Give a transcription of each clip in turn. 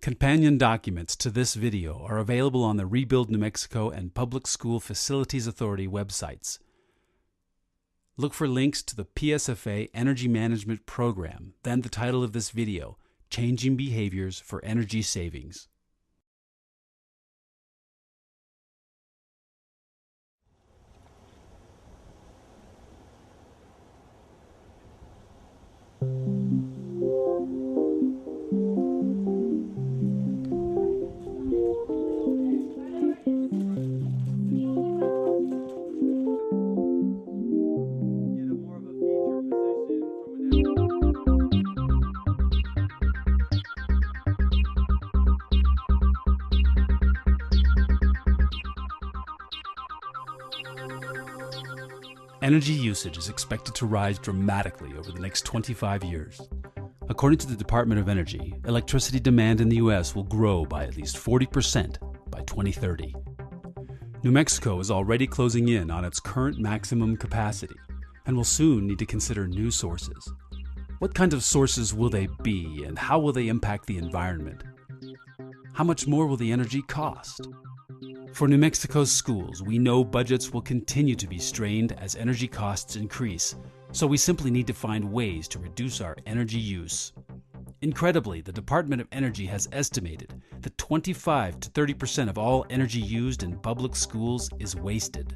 Companion documents to this video are available on the Rebuild New Mexico and Public School Facilities Authority websites. Look for links to the PSFA Energy Management Program, then the title of this video, Changing Behaviors for Energy Savings. Energy usage is expected to rise dramatically over the next 25 years. According to the Department of Energy, electricity demand in the U.S. will grow by at least 40% by 2030. New Mexico is already closing in on its current maximum capacity and will soon need to consider new sources. What kind of sources will they be, and how will they impact the environment? How much more will the energy cost? For New Mexico's schools, we know budgets will continue to be strained as energy costs increase, so we simply need to find ways to reduce our energy use. Incredibly, the Department of Energy has estimated that 25 to 30% of all energy used in public schools is wasted.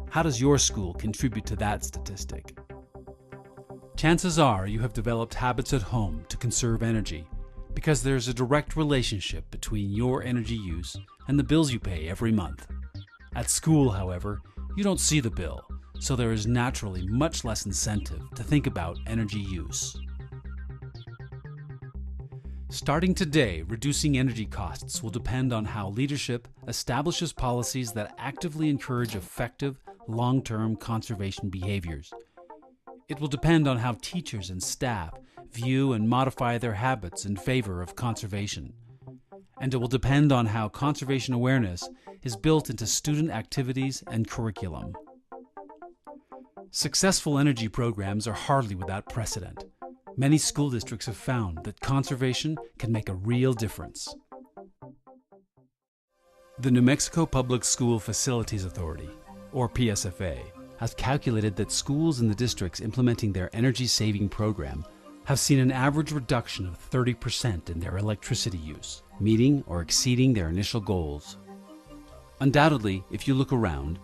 How does your school contribute to that statistic? Chances are you have developed habits at home to conserve energy, because there's a direct relationship between your energy use and the bills you pay every month. At school, however, you don't see the bill, so there is naturally much less incentive to think about energy use. Starting today, reducing energy costs will depend on how leadership establishes policies that actively encourage effective, long-term conservation behaviors. It will depend on how teachers and staff view and modify their habits in favor of conservation. And it will depend on how conservation awareness is built into student activities and curriculum. Successful energy programs are hardly without precedent. Many school districts have found that conservation can make a real difference. The New Mexico Public School Facilities Authority, or PSFA, has calculated that schools in the districts implementing their energy-saving program have seen an average reduction of 30% in their electricity use, meeting or exceeding their initial goals. Undoubtedly, if you look around,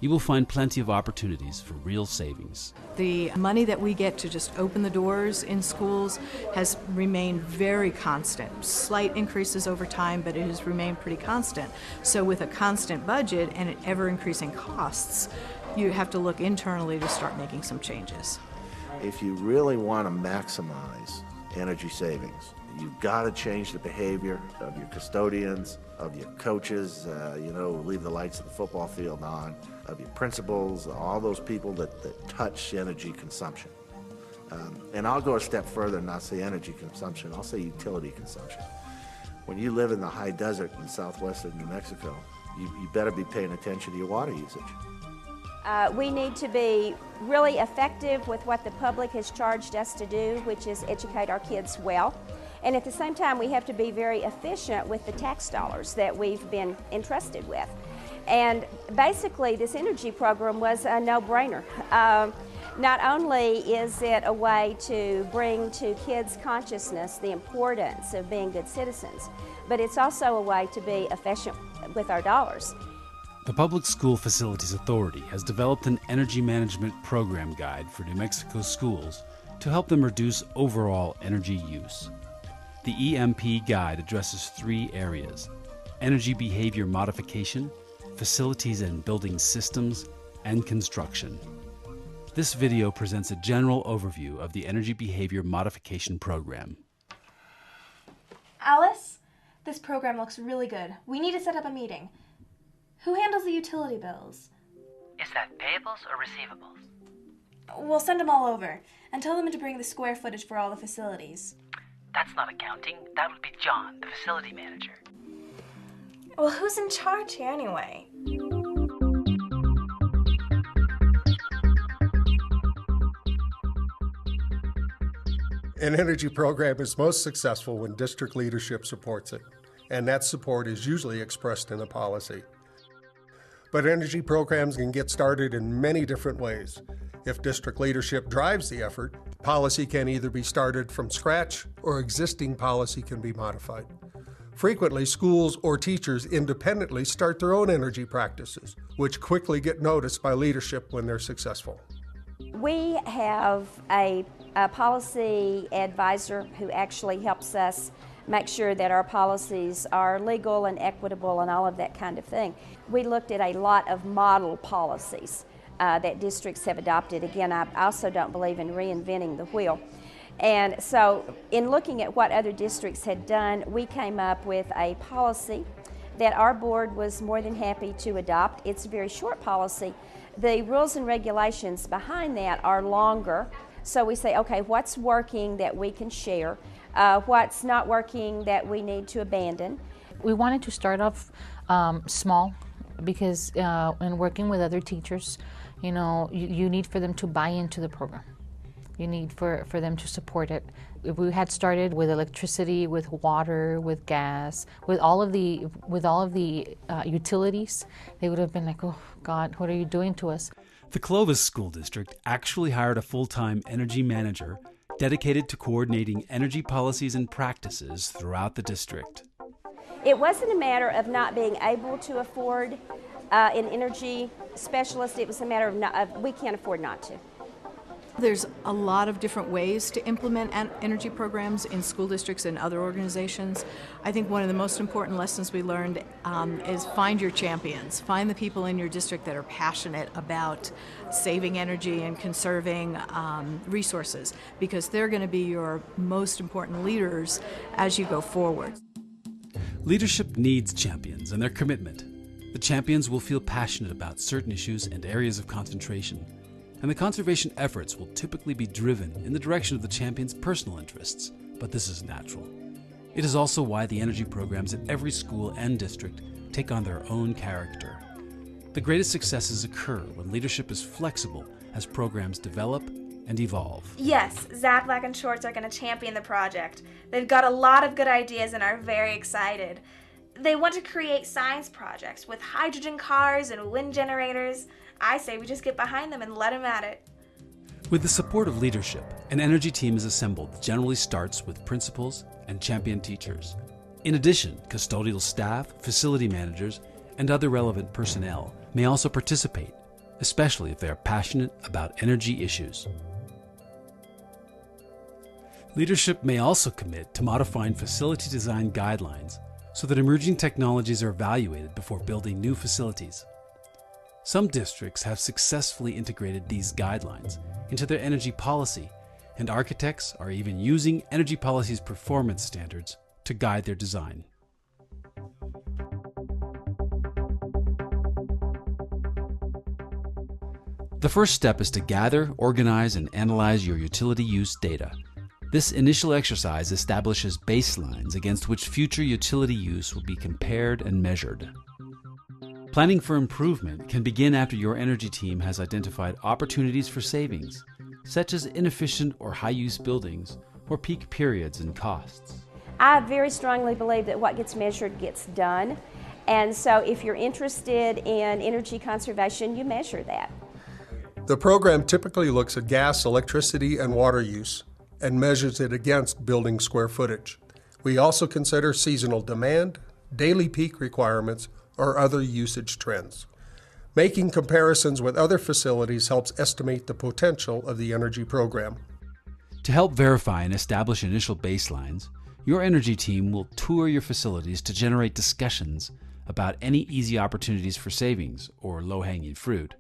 you will find plenty of opportunities for real savings. The money that we get to just open the doors in schools has remained very constant. Slight increases over time, but it has remained pretty constant. So with a constant budget and ever-increasing costs, you have to look internally to start making some changes. If you really want to maximize energy savings, you've got to change the behavior of your custodians, of your coaches, leave the lights of the football field on, of your principals, all those people that touch energy consumption. And I'll go a step further and not say energy consumption, I'll say utility consumption. When you live in the high desert in southwestern New Mexico, you better be paying attention to your water usage. We need to be really effective with what the public has charged us to do, which is educate our kids well. And at the same time, we have to be very efficient with the tax dollars that we've been entrusted with. And basically, this energy program was a no-brainer. Not only is it a way to bring to kids' consciousness the importance of being good citizens, but it's also a way to be efficient with our dollars. The Public School Facilities Authority has developed an energy management program guide for New Mexico schools to help them reduce overall energy use. The EMP guide addresses 3 areas: energy behavior modification, facilities and building systems, and construction. This video presents a general overview of the Energy Behavior Modification Program. Alice, this program looks really good. We need to set up a meeting. Who handles the utility bills? Is that payables or receivables? We'll send them all over and tell them to bring the square footage for all the facilities. That's not accounting. That would be John, the facility manager. Well, who's in charge here anyway? An energy program is most successful when district leadership supports it, and that support is usually expressed in a policy. But energy programs can get started in many different ways. If district leadership drives the effort, policy can either be started from scratch or existing policy can be modified. Frequently, schools or teachers independently start their own energy practices, which quickly get noticed by leadership when they're successful. We have a policy advisor who actually helps us make sure that our policies are legal and equitable and all of that kind of thing. We looked at a lot of model policies that districts have adopted. Again, I also don't believe in reinventing the wheel. And so in looking at what other districts had done, we came up with a policy that our board was more than happy to adopt. It's a very short policy. The rules and regulations behind that are longer. So we say, okay, what's working that we can share? What's not working that we need to abandon? We wanted to start off small because in working with other teachers, you need for them to buy into the program. You need for them to support it. If we had started with electricity, with water, with gas, with all of the utilities, they would have been like, oh God, what are you doing to us? The Clovis School District actually hired a full-time energy manager dedicated to coordinating energy policies and practices throughout the district. It wasn't a matter of not being able to afford an energy specialist. It was a matter of we can't afford not to. There's a lot of different ways to implement energy programs in school districts and other organizations. I think one of the most important lessons we learned is find your champions. Find the people in your district that are passionate about saving energy and conserving resources, because they're going to be your most important leaders as you go forward. Leadership needs champions and their commitment. The champions will feel passionate about certain issues and areas of concentration, and the conservation efforts will typically be driven in the direction of the champion's personal interests, but this is natural. It is also why the energy programs at every school and district take on their own character. The greatest successes occur when leadership is flexible as programs develop and evolve. Yes, Zach Black and Shorts are going to champion the project. They've got a lot of good ideas and are very excited. They want to create science projects with hydrogen cars and wind generators. I say we just get behind them and let them at it. With the support of leadership, an energy team is assembled that generally starts with principals and champion teachers. In addition, custodial staff, facility managers, and other relevant personnel may also participate, especially if they are passionate about energy issues. Leadership may also commit to modifying facility design guidelines so that emerging technologies are evaluated before building new facilities. Some districts have successfully integrated these guidelines into their energy policy, and architects are even using energy policy's performance standards to guide their design. The first step is to gather, organize, and analyze your utility use data. This initial exercise establishes baselines against which future utility use will be compared and measured. Planning for improvement can begin after your energy team has identified opportunities for savings, such as inefficient or high-use buildings or peak periods and costs. I very strongly believe that what gets measured gets done. And so if you're interested in energy conservation, you measure that. The program typically looks at gas, electricity, and water use and measures it against building square footage. We also consider seasonal demand, daily peak requirements, or other usage trends. Making comparisons with other facilities helps estimate the potential of the energy program. To help verify and establish initial baselines, your energy team will tour your facilities to generate discussions about any easy opportunities for savings or low-hanging fruit,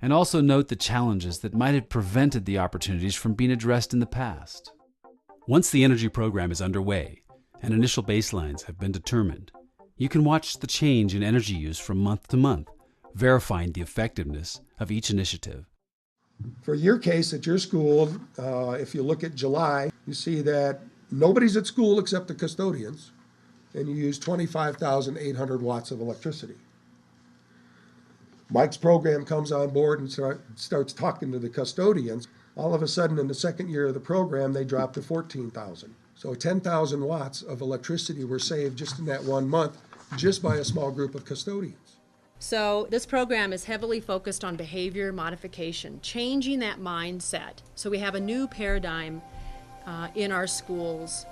and also note the challenges that might have prevented the opportunities from being addressed in the past. Once the energy program is underway and initial baselines have been determined, you can watch the change in energy use from month to month, verifying the effectiveness of each initiative. For your case at your school, if you look at July, you see that nobody's at school except the custodians, and you use 25,800 watts of electricity. Mike's program comes on board and starts talking to the custodians. All of a sudden, in the second year of the program, they dropped to 14,000. So 10,000 watts of electricity were saved just in that 1 month, just by a small group of custodians. So this program is heavily focused on behavior modification, changing that mindset. So we have a new paradigm in our schools.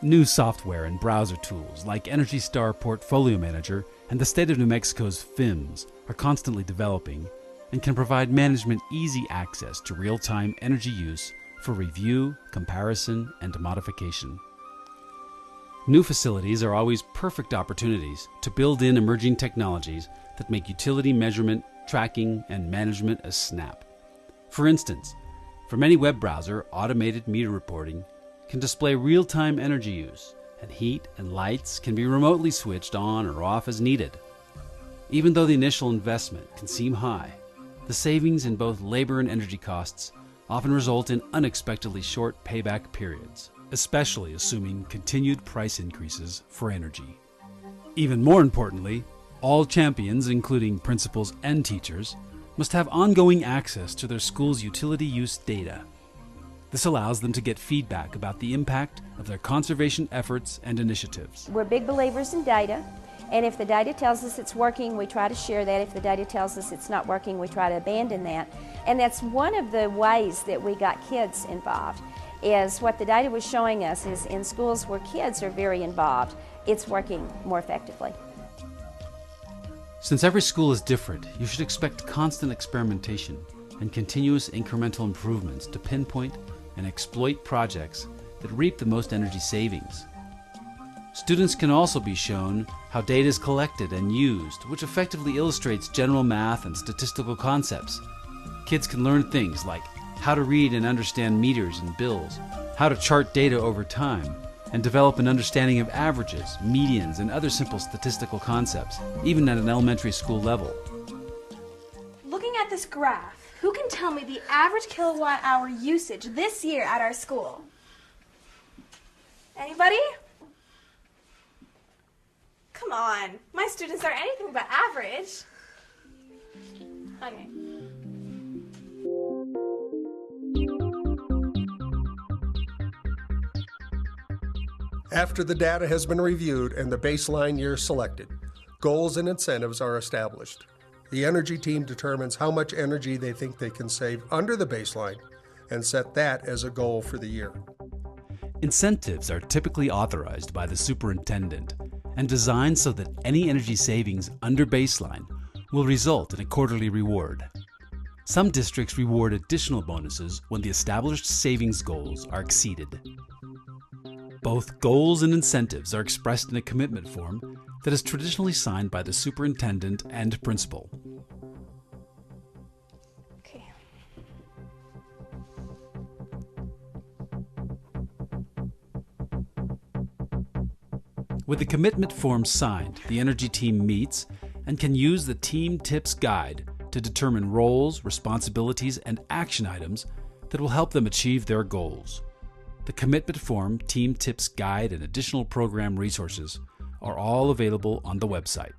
New software and browser tools like Energy Star Portfolio Manager and the State of New Mexico's FIMS are constantly developing and can provide management easy access to real-time energy use for review, comparison, and modification. New facilities are always perfect opportunities to build in emerging technologies that make utility measurement, tracking, and management a snap. For instance, from any web browser, automated meter reporting can display real-time energy use, and heat and lights can be remotely switched on or off as needed. Even though the initial investment can seem high, the savings in both labor and energy costs often result in unexpectedly short payback periods, especially assuming continued price increases for energy. Even more importantly, all champions, including principals and teachers, must have ongoing access to their school's utility use data. This allows them to get feedback about the impact of their conservation efforts and initiatives. We're big believers in data, and if the data tells us it's working, we try to share that. If the data tells us it's not working, we try to abandon that. And that's one of the ways that we got kids involved, is what the data was showing us is in schools where kids are very involved, it's working more effectively. Since every school is different, you should expect constant experimentation and continuous incremental improvements to pinpoint and exploit projects that reap the most energy savings. Students can also be shown how data is collected and used, which effectively illustrates general math and statistical concepts. Kids can learn things like how to read and understand meters and bills, how to chart data over time, and develop an understanding of averages, medians, and other simple statistical concepts, even at an elementary school level. Looking at this graph, who can tell me the average kilowatt hour usage this year at our school? Anybody? Come on, my students are anything but average. Okay. After the data has been reviewed and the baseline year selected, goals and incentives are established. The energy team determines how much energy they think they can save under the baseline and set that as a goal for the year. Incentives are typically authorized by the superintendent and designed so that any energy savings under baseline will result in a quarterly reward. Some districts reward additional bonuses when the established savings goals are exceeded. Both goals and incentives are expressed in a commitment form that is traditionally signed by the superintendent and principal. Okay. With the commitment form signed, the energy team meets and can use the Team Tips Guide to determine roles, responsibilities, and action items that will help them achieve their goals. The commitment form, Team Tips Guide, and additional program resources are all available on the website.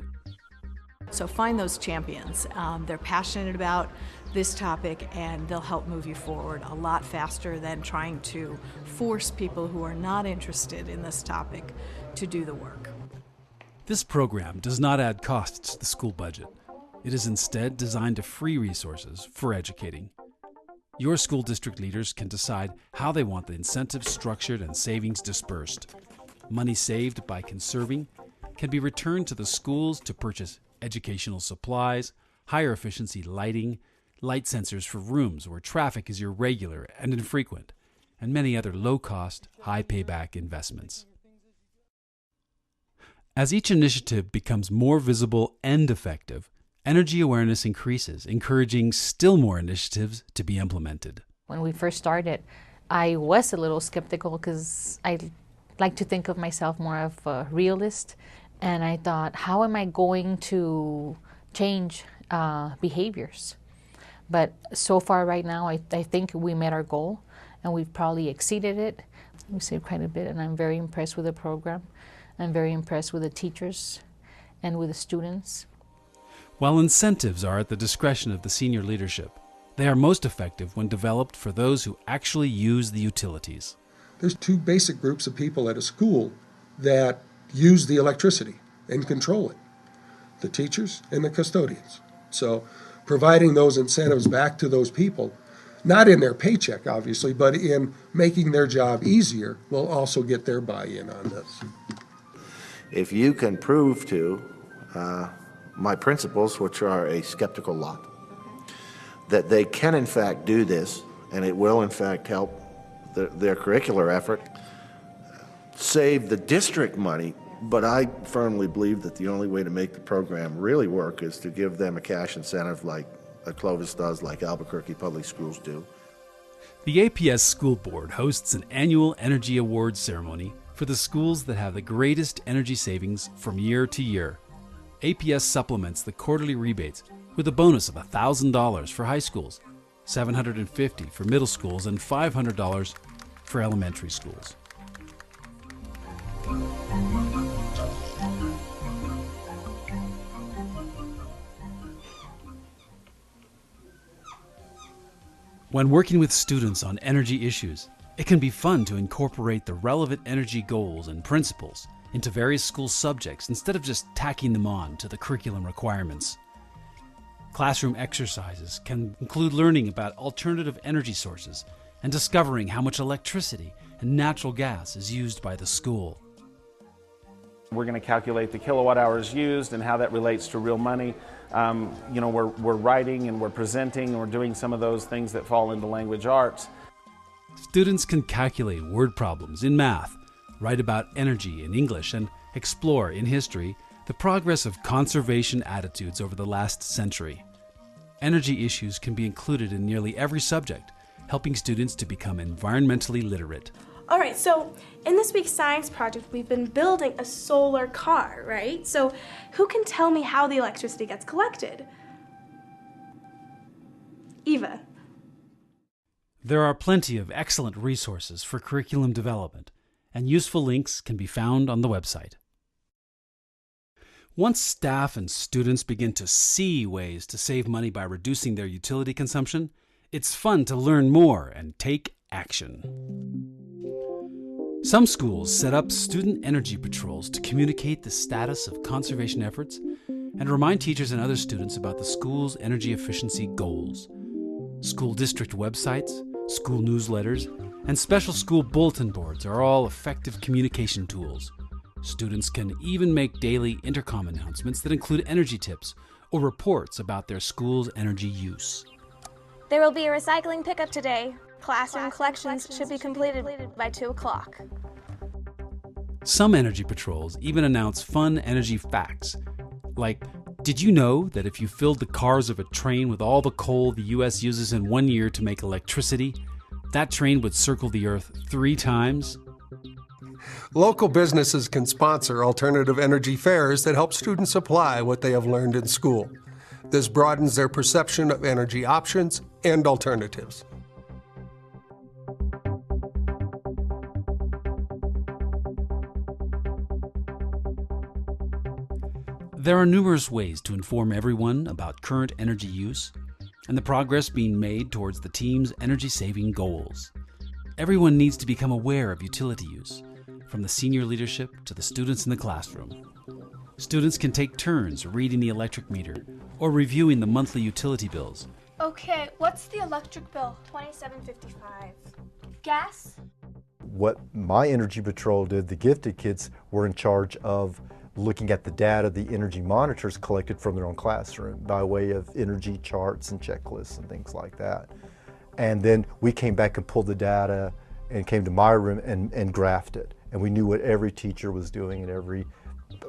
So find those champions. They're passionate about this topic and they'll help move you forward a lot faster than trying to force people who are not interested in this topic to do the work. This program does not add costs to the school budget. It is instead designed to free resources for educating. Your school district leaders can decide how they want the incentives structured and savings dispersed. Money saved by conserving can be returned to the schools to purchase educational supplies, higher efficiency lighting, light sensors for rooms where traffic is irregular and infrequent, and many other low-cost, high-payback investments. As each initiative becomes more visible and effective, energy awareness increases, encouraging still more initiatives to be implemented. When we first started, I was a little skeptical because I like to think of myself more of a realist. And I thought, how am I going to change behaviors? But so far right now, I think we met our goal and we've probably exceeded it. We saved quite a bit and I'm very impressed with the program. I'm very impressed with the teachers and with the students. While incentives are at the discretion of the senior leadership, They are most effective when developed for those who actually use the utilities. There's two basic groups of people at a school that use the electricity and control it: the teachers and the custodians. So providing those incentives back to those people, not in their paycheck obviously, but in making their job easier, will also get their buy-in on this. If you can prove to my principals, which are a skeptical lot, that they can in fact do this, and it will in fact help their curricular effort, save the district money. But I firmly believe that the only way to make the program really work is to give them a cash incentive like Clovis does, like Albuquerque Public Schools do. The APS School Board hosts an annual Energy Awards ceremony for the schools that have the greatest energy savings from year to year. APS supplements the quarterly rebates with a bonus of $1,000 for high schools, $750 for middle schools, and $500 for elementary schools. When working with students on energy issues, it can be fun to incorporate the relevant energy goals and principles into various school subjects instead of just tacking them on to the curriculum requirements. Classroom exercises can include learning about alternative energy sources and discovering how much electricity and natural gas is used by the school. We're going to calculate the kilowatt hours used and how that relates to real money. We're writing and we're presenting and we're doing some of those things that fall into language arts. Students can calculate word problems in math, write about energy in English, and explore in history the progress of conservation attitudes over the last century. Energy issues can be included in nearly every subject, helping students to become environmentally literate. All right, so in this week's science project, we've been building a solar car, right? So who can tell me how the electricity gets collected? Eva. There are plenty of excellent resources for curriculum development, and useful links can be found on the website. Once staff and students begin to see ways to save money by reducing their utility consumption, it's fun to learn more and take action. Some schools set up student energy patrols to communicate the status of conservation efforts and remind teachers and other students about the school's energy efficiency goals. School district websites, school newsletters, and special school bulletin boards are all effective communication tools. Students can even make daily intercom announcements that include energy tips or reports about their school's energy use. There will be a recycling pickup today. Classroom collections should be completed by 2 o'clock. Some energy patrols even announce fun energy facts, like, did you know that if you filled the cars of a train with all the coal the U.S. uses in 1 year to make electricity, that train would circle the Earth 3 times? Local businesses can sponsor alternative energy fairs that help students apply what they have learned in school. This broadens their perception of energy options and alternatives. There are numerous ways to inform everyone about current energy use and the progress being made towards the team's energy-saving goals. Everyone needs to become aware of utility use, from the senior leadership to the students in the classroom. Students can take turns reading the electric meter or reviewing the monthly utility bills. Okay, what's the electric bill? $27.55. Gas? What my energy patrol did, the gifted kids were in charge of looking at the data the energy monitors collected from their own classroom by way of energy charts and checklists and things like that. And then we came back and pulled the data and came to my room and graphed it. And we knew what every teacher was doing and every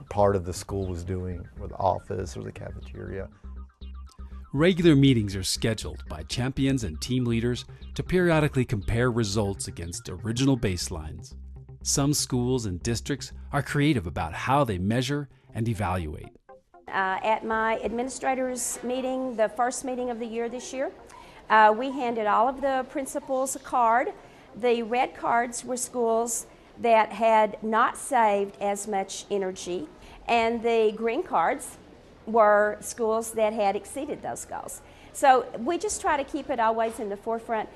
part of the school was doing, or the office or the cafeteria. Regular meetings are scheduled by champions and team leaders to periodically compare results against original baselines. Some schools and districts are creative about how they measure and evaluate. At my administrators meeting, the first meeting of the year this year, we handed all of the principals a card. The red cards were schools that had not saved as much energy, and the green cards were schools that had exceeded those goals. So we just try to keep it always in the forefront.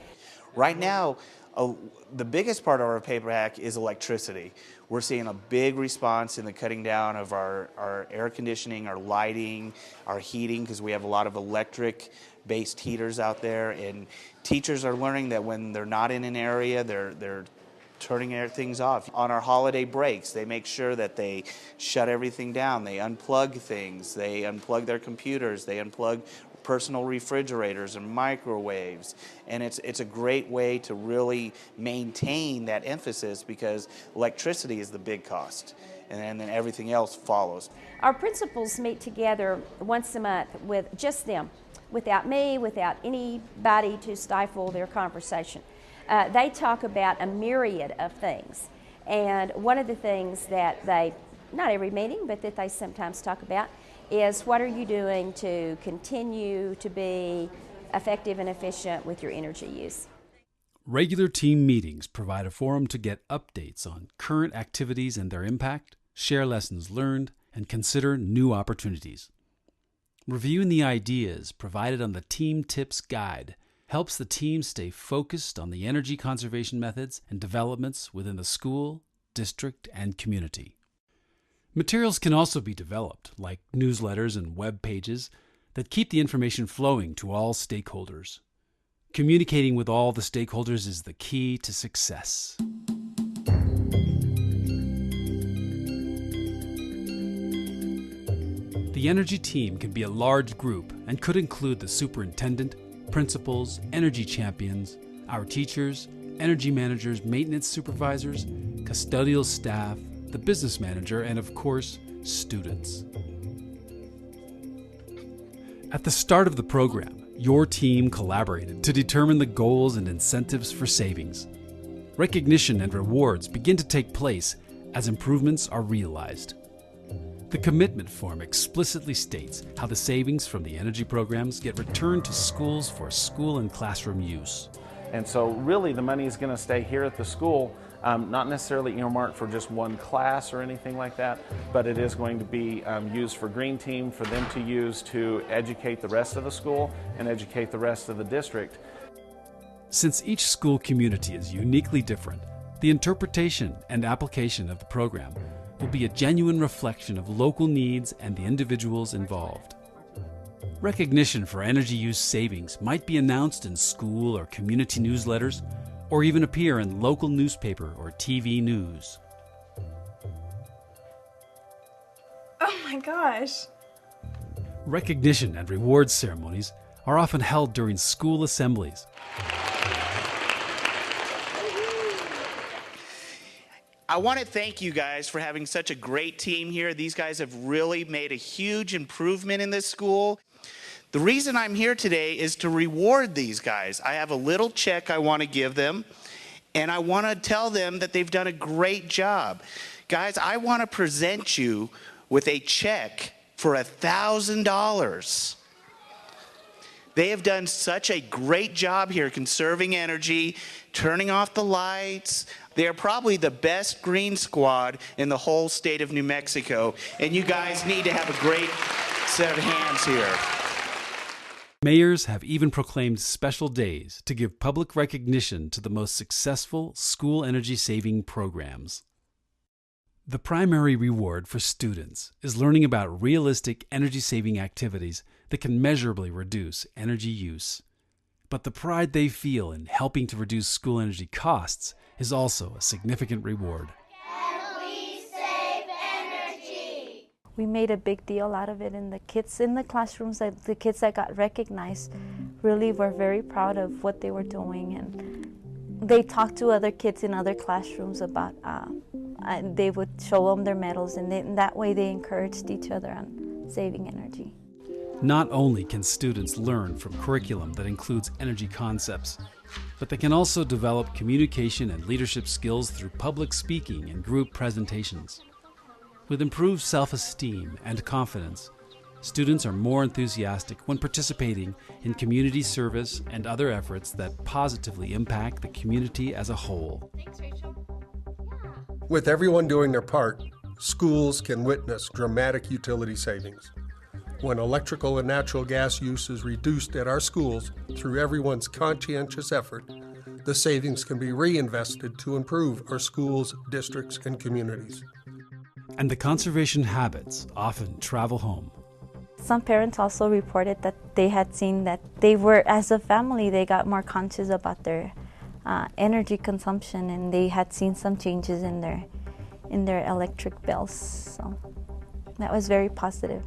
Right now, the biggest part of our paper hack is electricity. We're seeing a big response in the cutting down of our air conditioning, our lighting, our heating, because we have a lot of electric-based heaters out there, and teachers are learning that when they're not in an area, they're turning things off. On our holiday breaks, they make sure that they shut everything down. They unplug things. They unplug their computers. They unplug personal refrigerators and microwaves. And it's a great way to really maintain that emphasis, because electricity is the big cost, and then everything else follows. Our principals meet together once a month with just them, without me, without anybody to stifle their conversation. They talk about a myriad of things, and one of the things that they, not every meeting, but that they sometimes talk about is, what are you doing to continue to be effective and efficient with your energy use? Regular team meetings provide a forum to get updates on current activities and their impact, share lessons learned, and consider new opportunities. Reviewing the ideas provided on the Team Tips Guide helps the team stay focused on the energy conservation methods and developments within the school, district, and community. Materials can also be developed, like newsletters and web pages, that keep the information flowing to all stakeholders. Communicating with all the stakeholders is the key to success. The energy team can be a large group and could include the superintendent, principals, energy champions, our teachers, energy managers, maintenance supervisors, custodial staff, the business manager, and of course, students. At the start of the program, your team collaborated to determine the goals and incentives for savings. Recognition and rewards begin to take place as improvements are realized. The commitment form explicitly states how the savings from the energy programs get returned to schools for school and classroom use. And so really the money is going to stay here at the school, not necessarily earmarked for just one class or anything like that, but it is going to be used for Green Team, for them to use to educate the rest of the school and educate the rest of the district. Since each school community is uniquely different, the interpretation and application of the program will be a genuine reflection of local needs and the individuals involved. Recognition for energy use savings might be announced in school or community newsletters, or even appear in local newspaper or TV news. Oh my gosh. Recognition and reward ceremonies are often held during school assemblies. I want to thank you guys for having such a great team here. These guys have really made a huge improvement in this school. The reason I'm here today is to reward these guys. I have a little check I want to give them, and I want to tell them that they've done a great job. Guys, I want to present you with a check for $1,000. They have done such a great job here conserving energy, turning off the lights. They are probably the best green squad in the whole state of New Mexico, and you guys need to have a great set of hands here. Mayors have even proclaimed special days to give public recognition to the most successful school energy-saving programs. The primary reward for students is learning about realistic energy-saving activities that can measurably reduce energy use. But the pride they feel in helping to reduce school energy costs is also a significant reward. We made a big deal out of it, and the kids in the classrooms, the kids that got recognized, really were very proud of what they were doing, and they talked to other kids in other classrooms about, they would show them their medals, and that way they encouraged each other on saving energy. Not only can students learn from curriculum that includes energy concepts, but they can also develop communication and leadership skills through public speaking and group presentations. With improved self-esteem and confidence, students are more enthusiastic when participating in community service and other efforts that positively impact the community as a whole. Thanks, Rachel. With everyone doing their part, schools can witness dramatic utility savings. When electrical and natural gas use is reduced at our schools through everyone's conscientious effort, the savings can be reinvested to improve our schools, districts, and communities. And the conservation habits often travel home. Some parents also reported that they had seen that they were, as a family, they got more conscious about their energy consumption, and they had seen some changes in their electric bills. So that was very positive.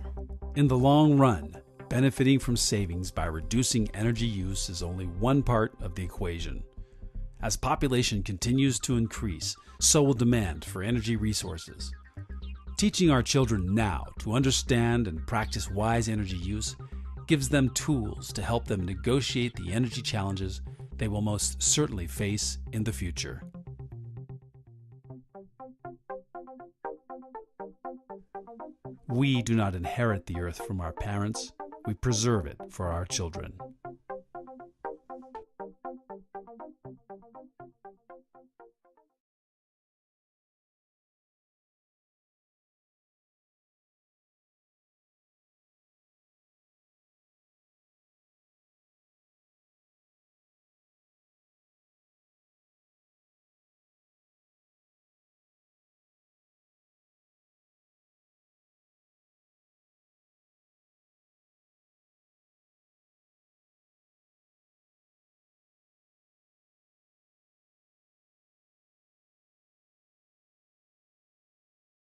In the long run, benefiting from savings by reducing energy use is only one part of the equation. As population continues to increase, so will demand for energy resources. Teaching our children now to understand and practice wise energy use gives them tools to help them negotiate the energy challenges they will most certainly face in the future. We do not inherit the earth from our parents, we preserve it for our children.